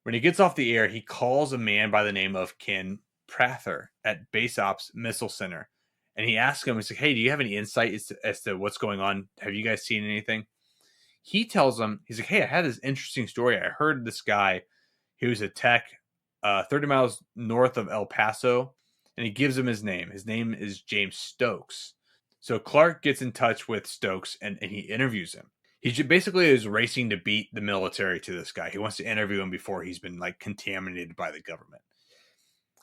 When he gets off the air, he calls a man by the name of Ken Prather at Base Ops Missile Center. And he asks him, he's like, hey, do you have any insight as to what's going on? Have you guys seen anything? He tells him, he's like, hey, I had this interesting story. I heard this guy, he was a tech 30 miles north of El Paso, and he gives him his name. His name is James Stokes. So Clark gets in touch with Stokes and he interviews him. He basically is racing to beat the military to this guy. He wants to interview him before he's been like contaminated by the government.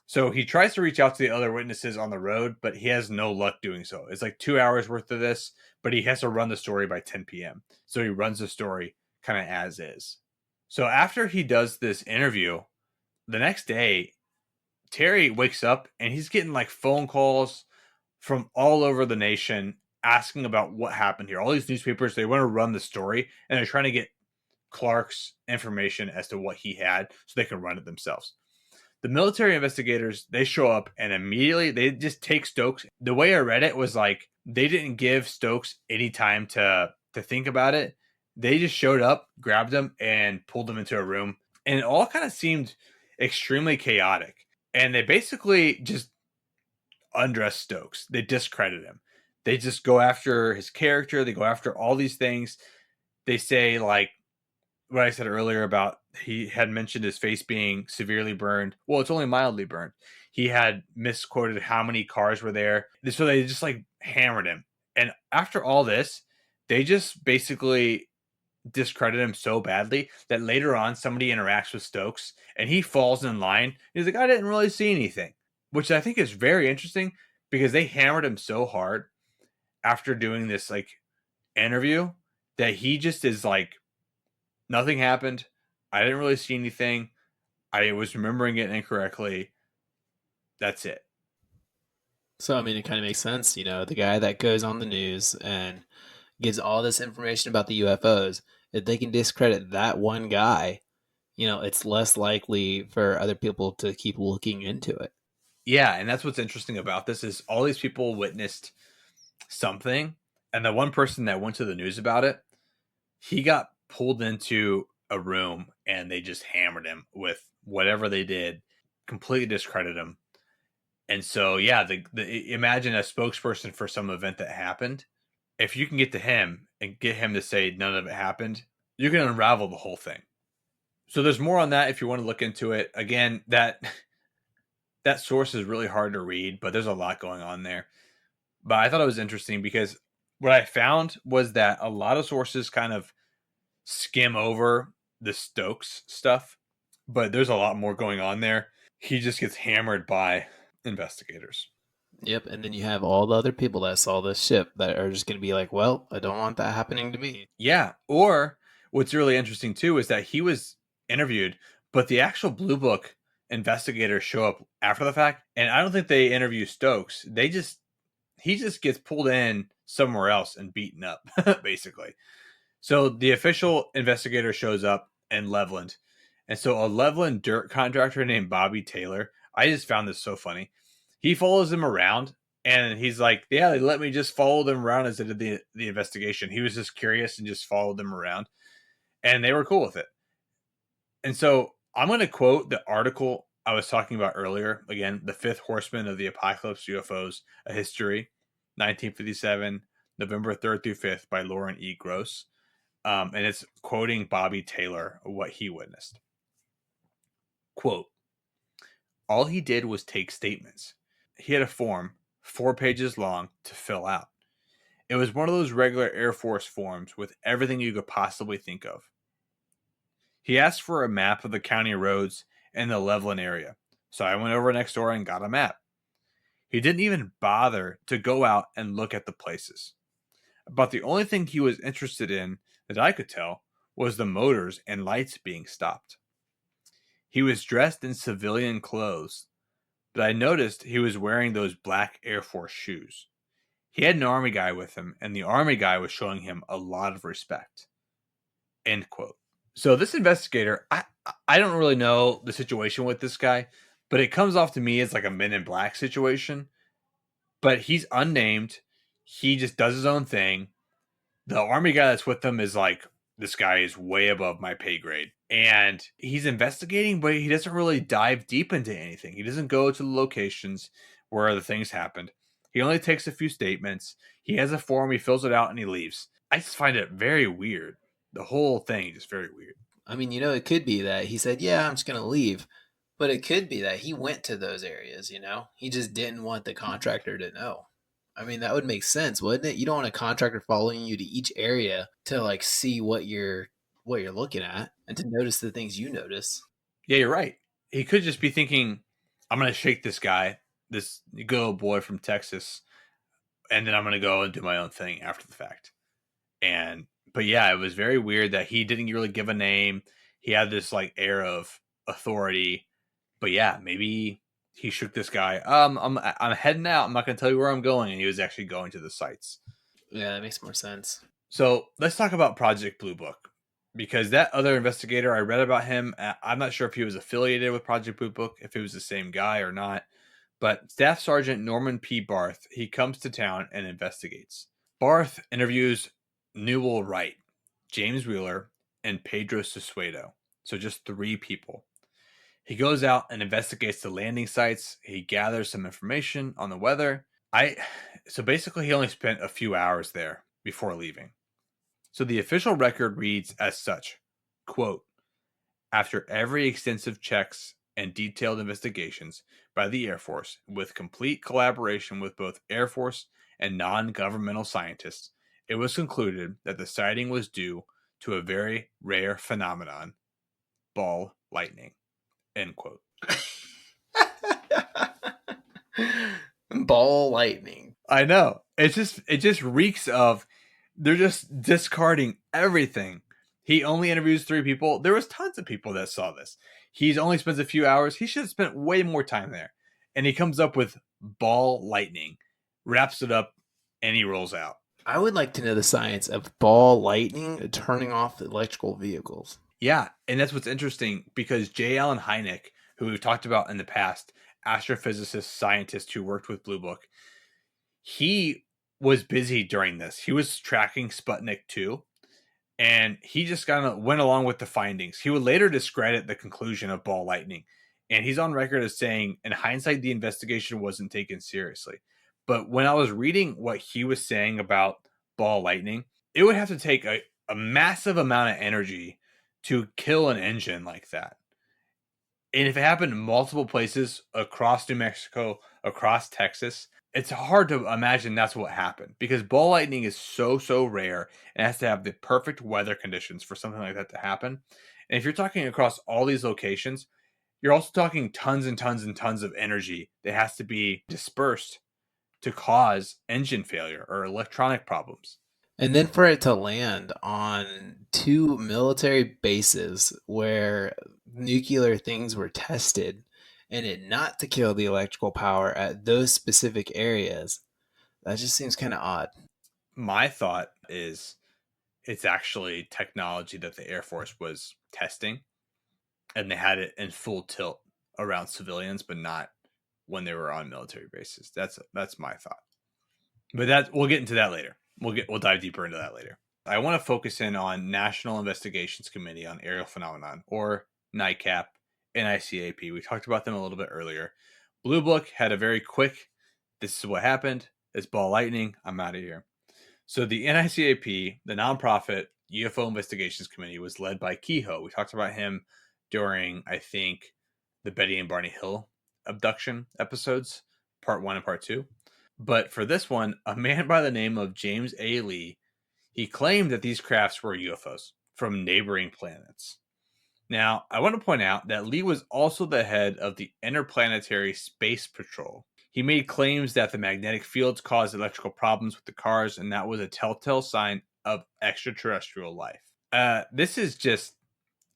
So he tries to reach out to the other witnesses on the road, but he has no luck doing so. It's like 2 hours worth of this, but he has to run the story by 10 p.m. So he runs the story kind of as is. So after he does this interview, the next day, Terry wakes up and he's getting like phone calls from all over the nation asking about what happened here. All these newspapers, they want to run the story and they're trying to get Clark's information as to what he had so they can run it themselves. The military investigators, they show up and immediately they just take Stokes. The way I read it was like they didn't give Stokes any time to think about it. They just showed up, grabbed him, and pulled him into a room. And it all kind of seemed extremely chaotic. And they basically just undress Stokes. They discredit him. They just go after his character. They go after all these things. They say, like, what I said earlier about he had mentioned his face being severely burned. Well, it's only mildly burned. He had misquoted how many cars were there. So they just like hammered him. And after all this, they just basically discredit him so badly that later on somebody interacts with Stokes and he falls in line. He's like, I didn't really see anything, which I think is very interesting because they hammered him so hard after doing this like interview that he just is like, nothing happened. I didn't really see anything. I was remembering it incorrectly. That's it. So, I mean, it kind of makes sense. You know, the guy that goes on the news and gives all this information about the UFOs, if they can discredit that one guy, you know, it's less likely for other people to keep looking into it. Yeah, and that's what's interesting about this is all these people witnessed something, and the one person that went to the news about it, he got pulled into a room and they just hammered him with whatever they did, completely discredit him. And so, yeah, imagine a spokesperson for some event that happened. If you can get to him and get him to say none of it happened, you can unravel the whole thing. So there's more on that if you want to look into it. Again, that source is really hard to read, but there's a lot going on there. But I thought it was interesting because what I found was that a lot of sources kind of skim over the Stokes stuff, but there's a lot more going on there. He just gets hammered by investigators. Yep, and then you have all the other people that saw this ship that are just going to be like, well, I don't want that happening to me. Yeah, or what's really interesting too is that he was interviewed, but the actual Blue Book investigators show up after the fact, and I don't think they interview Stokes. He just gets pulled in somewhere else and beaten up, basically. So the official investigator shows up in Levelland. And so a Levelland dirt contractor named Bobby Taylor, I just found this so funny. He follows him around and he's like, yeah, they let me just follow them around as they did the investigation. He was just curious and just followed them around. And they were cool with it. And so I'm going to quote the article I was talking about earlier. Again, The Fifth Horseman of the Apocalypse UFOs, A History, 1957, November 3rd through 5th by Lauren E. Gross. And it's quoting Bobby Taylor, what he witnessed. Quote, all he did was take statements. He had a form, 4 pages long, to fill out. It was one of those regular Air Force forms with everything you could possibly think of. He asked for a map of the county roads in the Levelland area, so I went over next door and got a map. He didn't even bother to go out and look at the places. About the only thing he was interested in, that I could tell, was the motors and lights being stopped. He was dressed in civilian clothes, but I noticed he was wearing those black Air Force shoes. He had an army guy with him, and the army guy was showing him a lot of respect. End quote. So this investigator, I don't really know the situation with this guy, but it comes off to me as like a Men in Black situation. But he's unnamed. He just does his own thing. The army guy that's with him is like, this guy is way above my pay grade. And he's investigating, but he doesn't really dive deep into anything. He doesn't go to the locations where the things happened. He only takes a few statements. He has a form, he fills it out, and he leaves. I just find it very weird. The whole thing is very weird. I mean, it could be that he said, yeah, I'm just going to leave. But it could be that he went to those areas, He just didn't want the contractor to know. I mean, that would make sense, wouldn't it? You don't want a contractor following you to each area to like see what you're looking at and to notice the things you notice. Yeah, you're right. He could just be thinking, I'm going to shake this guy, this good old boy from Texas, and then I'm going to go and do my own thing after the fact. But yeah, it was very weird that he didn't really give a name. He had this like air of authority. But yeah, maybe he shook this guy. I'm heading out. I'm not going to tell you where I'm going. And he was actually going to the sites. Yeah, that makes more sense. So let's talk about Project Blue Book, because that other investigator, I read about him. I'm not sure if he was affiliated with Project Blue Book, if he was the same guy or not. But Staff Sergeant Norman P. Barth, he comes to town and investigates. Barth interviews Newell Wright, James Wheeler, and Pedro Susueto. So just 3 people. He goes out and investigates the landing sites. He gathers some information on the weather. So basically he only spent a few hours there before leaving. So the official record reads as such, quote, after every extensive checks and detailed investigations by the Air Force, with complete collaboration with both Air Force and non-governmental scientists, it was concluded that the sighting was due to a very rare phenomenon, ball lightning, end quote. Ball lightning. I know. It just reeks of, they're just discarding everything. He only interviews 3 people. There was tons of people that saw this. He's only spent a few hours. He should have spent way more time there. And he comes up with ball lightning, wraps it up, and he rolls out. I would like to know the science of ball lightning turning off electrical vehicles. Yeah, and that's what's interesting, because J. Allen Hynek, who we've talked about in the past, astrophysicist, scientist who worked with Blue Book, he was busy during this. He was tracking Sputnik 2, and he just kind of went along with the findings. He would later discredit the conclusion of ball lightning, and he's on record as saying, in hindsight, the investigation wasn't taken seriously. But when I was reading what he was saying about ball lightning, it would have to take a massive amount of energy to kill an engine like that. And if it happened in multiple places across New Mexico, across Texas, it's hard to imagine that's what happened, because ball lightning is so rare and has to have the perfect weather conditions for something like that to happen. And if you're talking across all these locations, you're also talking tons and tons and tons of energy that has to be dispersed to cause engine failure or electronic problems. And then for it to land on 2 military bases where nuclear things were tested, and it not to kill the electrical power at those specific areas, that just seems kind of odd. My thought is it's actually technology that the Air Force was testing, and they had it in full tilt around civilians, but not when they were on military bases. That's my thought. But we'll get into that later. We'll dive deeper into that later. I want to focus in on National Investigations Committee on Aerial Phenomenon, or NICAP, NICAP. We talked about them a little bit earlier. Blue Book had a very quick, this is what happened, it's ball lightning, I'm out of here. So the NICAP, the nonprofit UFO Investigations Committee, was led by Kehoe. We talked about him during, I think, the Betty and Barney Hill abduction episodes, part 1 and part 2. But for this one, a man by the name of James A. Lee, he claimed that these crafts were UFOs from neighboring planets. Now, I want to point out that Lee was also the head of the Interplanetary Space Patrol. He made claims that the magnetic fields caused electrical problems with the cars, and that was a telltale sign of extraterrestrial life. This is just,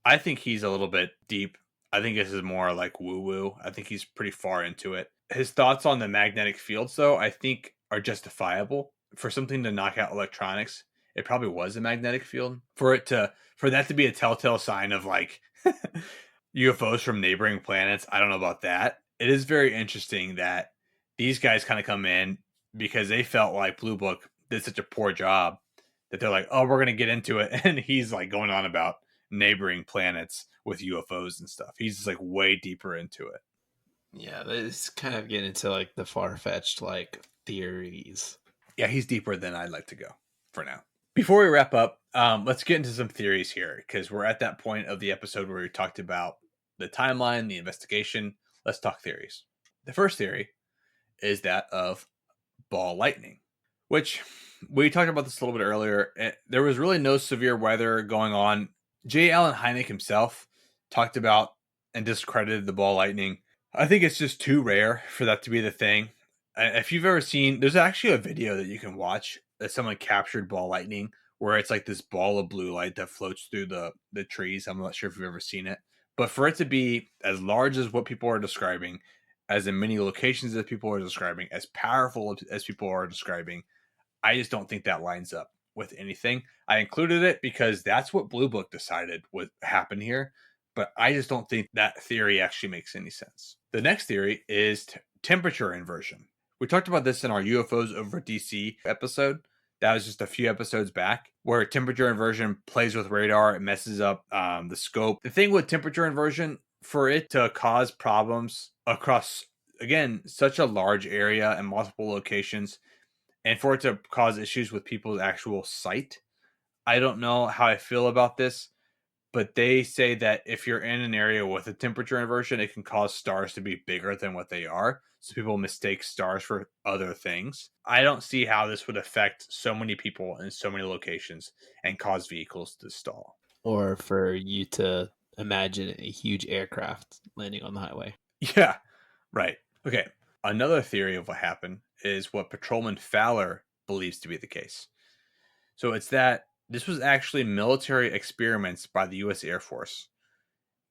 I think he's a little bit deep. I think this is more like woo-woo. I think he's pretty far into it. His thoughts on the magnetic fields, though, I think are justifiable. For something to knock out electronics, it probably was a magnetic field. For that to be a telltale sign of like UFOs from neighboring planets, I don't know about that. It is very interesting that these guys kind of come in because they felt like Blue Book did such a poor job that they're like, oh, we're going to get into it. And he's like going on about neighboring planets with UFOs and stuff. He's just like way deeper into it. Yeah, this kind of getting into like the far-fetched like theories. Yeah, he's deeper than I'd like to go for now. Before we wrap up, let's get into some theories here because we're at that point of the episode where we talked about the timeline, the investigation. Let's talk theories. The first theory is that of ball lightning, which we talked about this a little bit earlier. There was really no severe weather going on. J. Allen Hynek himself talked about and discredited the ball lightning. I think it's just too rare for that to be the thing. If you've ever seen, there's actually a video that you can watch that someone captured ball lightning where it's like this ball of blue light that floats through the trees. I'm not sure if you've ever seen it, but for it to be as large as what people are describing, as in many locations that people are describing, as powerful as people are describing, I just don't think that lines up with anything. I included it because that's what Blue Book decided would happen here, but I just don't think that theory actually makes any sense. The next theory is temperature inversion. We talked about this in our UFOs over DC episode. That was just a few episodes back, where temperature inversion plays with radar. It messes up the scope. The thing with temperature inversion, for it to cause problems across, again, such a large area and multiple locations, and for it to cause issues with people's actual sight, I don't know how I feel about this, but they say that if you're in an area with a temperature inversion, it can cause stars to be bigger than what they are. So people mistake stars for other things. I don't see how this would affect so many people in so many locations and cause vehicles to stall. Or for you to imagine a huge aircraft landing on the highway. Yeah, right. Okay. Another theory of what happened is what Patrolman Fowler believes to be the case. So it's that this was actually military experiments by the U.S. Air Force,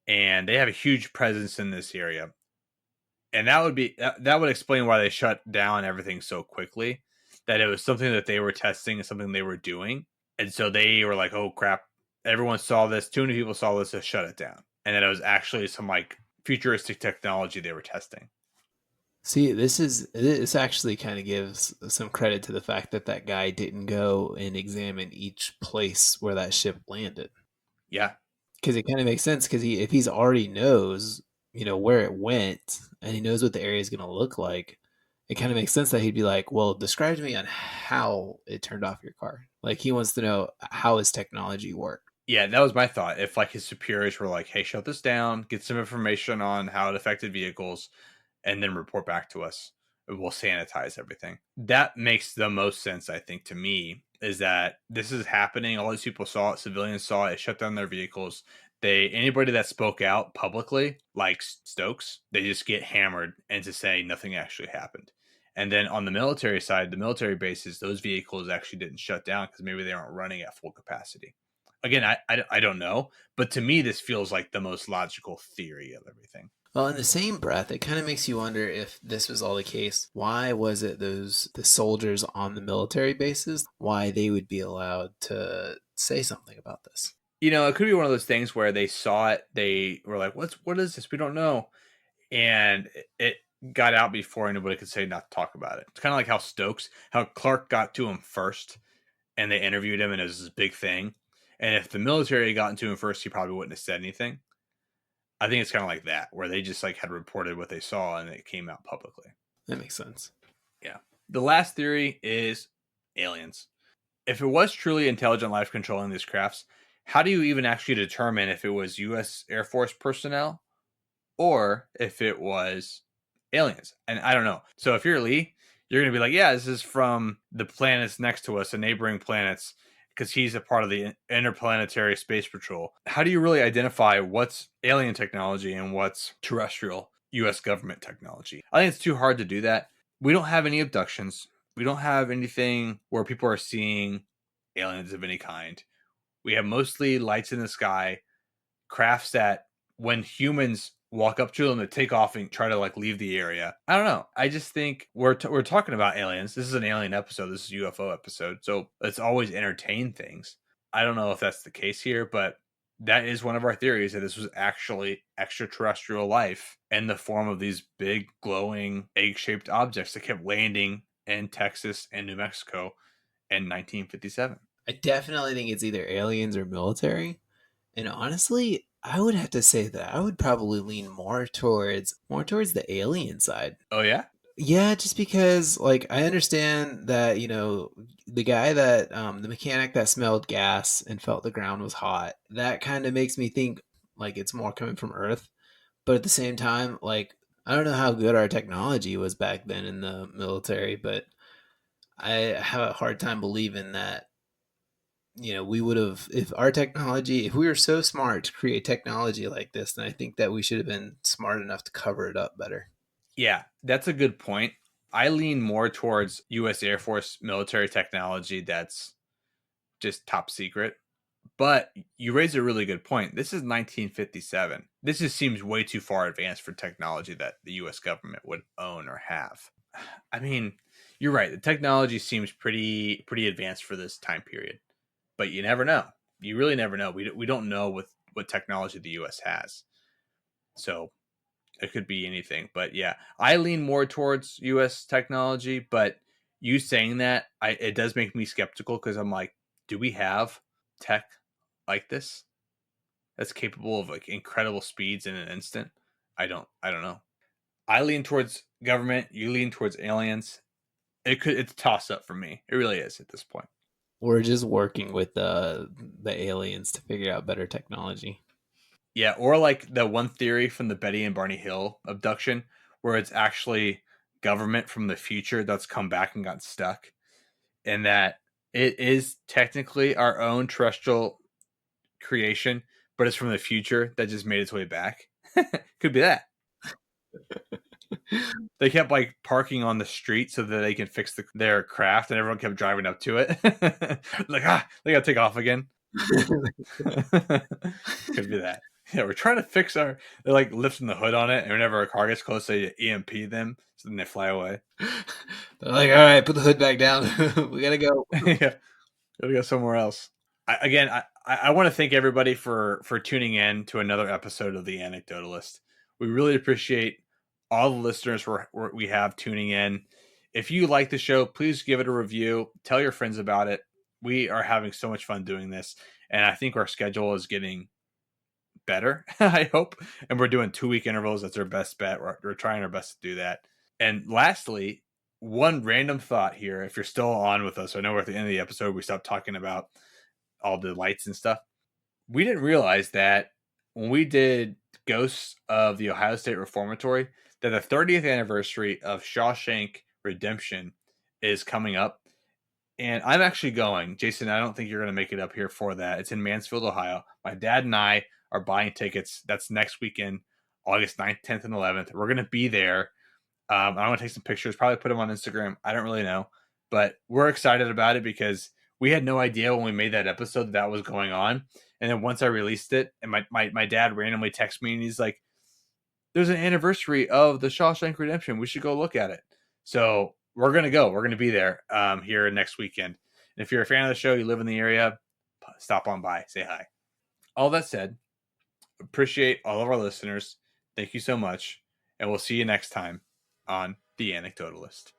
and they have a huge presence in this area. And that would explain why they shut down everything so quickly. That it was something that they were testing and something they were doing, and so they were like, "Oh crap! Everyone saw this. Too many people saw this. To shut it down." And that it was actually some like futuristic technology they were testing. See, this actually kind of gives some credit to the fact that that guy didn't go and examine each place where that ship landed. Yeah, Because it kind of makes sense. Because if he's already knows, where it went, and he knows what the area is going to look like, it kind of makes sense that he'd be like, "Well, describe to me on how it turned off your car." Like he wants to know how his technology worked. yeah, that was my thought. If like his superiors were like, "Hey, shut this down. Get some information on how it affected vehicles." And then report back to us. We'll sanitize everything. That makes the most sense, I think, to me, is that this is happening. All these people saw it, civilians saw it, shut down their vehicles. Anybody that spoke out publicly, like Stokes, they just get hammered into saying nothing actually happened. And then on the military side, the military bases, those vehicles actually didn't shut down because maybe they aren't running at full capacity. Again, I don't know, but to me, this feels like the most logical theory of everything. Well, in the same breath, it kind of makes you wonder if this was all the case. Why was it the soldiers on the military bases? Why they would be allowed to say something about this? It could be one of those things where they saw it, they were like, what is this? We don't know. And it got out before anybody could say not to talk about it. It's kind of like how Clark got to him first and they interviewed him and it was this big thing. And if the military had gotten to him first, he probably wouldn't have said anything. I think it's kind of like that, where they just like had reported what they saw and it came out publicly. That makes sense. Yeah. The last theory is aliens. If it was truly intelligent life controlling these crafts, how do you even actually determine if it was U.S. Air Force personnel or if it was aliens? And I don't know. So if you're Lee, you're going to be like, yeah, this is from the planets next to us, the neighboring planets, because he's a part of the Interplanetary Space Patrol. How do you really identify what's alien technology and what's terrestrial U.S. government technology? I think it's too hard to do that. We don't have any abductions. We don't have anything where people are seeing aliens of any kind. We have mostly lights in the sky, crafts that when humans walk up to them to take off and try to like leave the area. I don't know. I just think we're talking about aliens. This is an alien episode. This is a UFO episode. So let's always entertain things. I don't know if that's the case here, but that is one of our theories, that this was actually extraterrestrial life in the form of these big glowing egg-shaped objects that kept landing in Texas and New Mexico in 1957. I definitely think it's either aliens or military. And honestly, I would have to say that I would probably lean more towards the alien side. Oh yeah? Yeah, just because like I understand that, the guy that the mechanic that smelled gas and felt the ground was hot, that kind of makes me think like it's more coming from Earth. But at the same time, like I don't know how good our technology was back then in the military, but I have a hard time believing that we would have, if we were so smart to create technology like this, then I think that we should have been smart enough to cover it up better. Yeah, that's a good point. I lean more towards US Air Force military technology that's just top secret. But you raise a really good point. This is 1957. This just seems way too far advanced for technology that the US government would own or have. I mean, you're right. The technology seems pretty advanced for this time period. But you never know. You really never know. We don't know what technology the US has. So it could be anything. But yeah, I lean more towards US technology, but you saying that, it does make me skeptical, because I'm like, do we have tech like this that's capable of like incredible speeds in an instant? I don't know. I lean towards government, you lean towards aliens. It's a toss up for me. It really is at this point. We're just working with the aliens to figure out better technology. Yeah, or like the one theory from the Betty and Barney Hill abduction, where it's actually government from the future that's come back and got stuck, and that it is technically our own terrestrial creation, but it's from the future that just made its way back. Could be that. They kept like parking on the street so that they can fix their craft, and everyone kept driving up to it. Like, they gotta take off again. Could be that. Yeah, we're trying to fix they're like lifting the hood on it, and whenever a car gets close, they EMP them, so then they fly away. They're like, all right, put the hood back down. We gotta go. Yeah, gotta go somewhere else. I want to thank everybody for tuning in to another episode of The Anecdotalist. We really appreciate all the listeners we have tuning in. If you like the show, please give it a review. Tell your friends about it. We are having so much fun doing this, and I think our schedule is getting better, I hope. And we're doing 2-week intervals. That's our best bet. We're trying our best to do that. And lastly, one random thought here. If you're still on with us, I know we're at the end of the episode. We stopped talking about all the lights and stuff. We didn't realize that when we did Ghosts of the Ohio State Reformatory, that the 30th anniversary of Shawshank Redemption is coming up. And I'm actually going. Jason, I don't think you're going to make it up here for that. It's in Mansfield, Ohio. My dad and I are buying tickets. That's next weekend, August 9th, 10th, and 11th. We're going to be there. I want to take some pictures, probably put them on Instagram. I don't really know. But we're excited about it because we had no idea when we made that episode that was going on. And then once I released it, and my dad randomly texted me, and he's like, there's an anniversary of the Shawshank Redemption. We should go look at it. So we're going to go. We're going to be there here next weekend. And if you're a fan of the show, you live in the area, stop on by, say hi. All that said, appreciate all of our listeners. Thank you so much. And we'll see you next time on The Anecdotalist.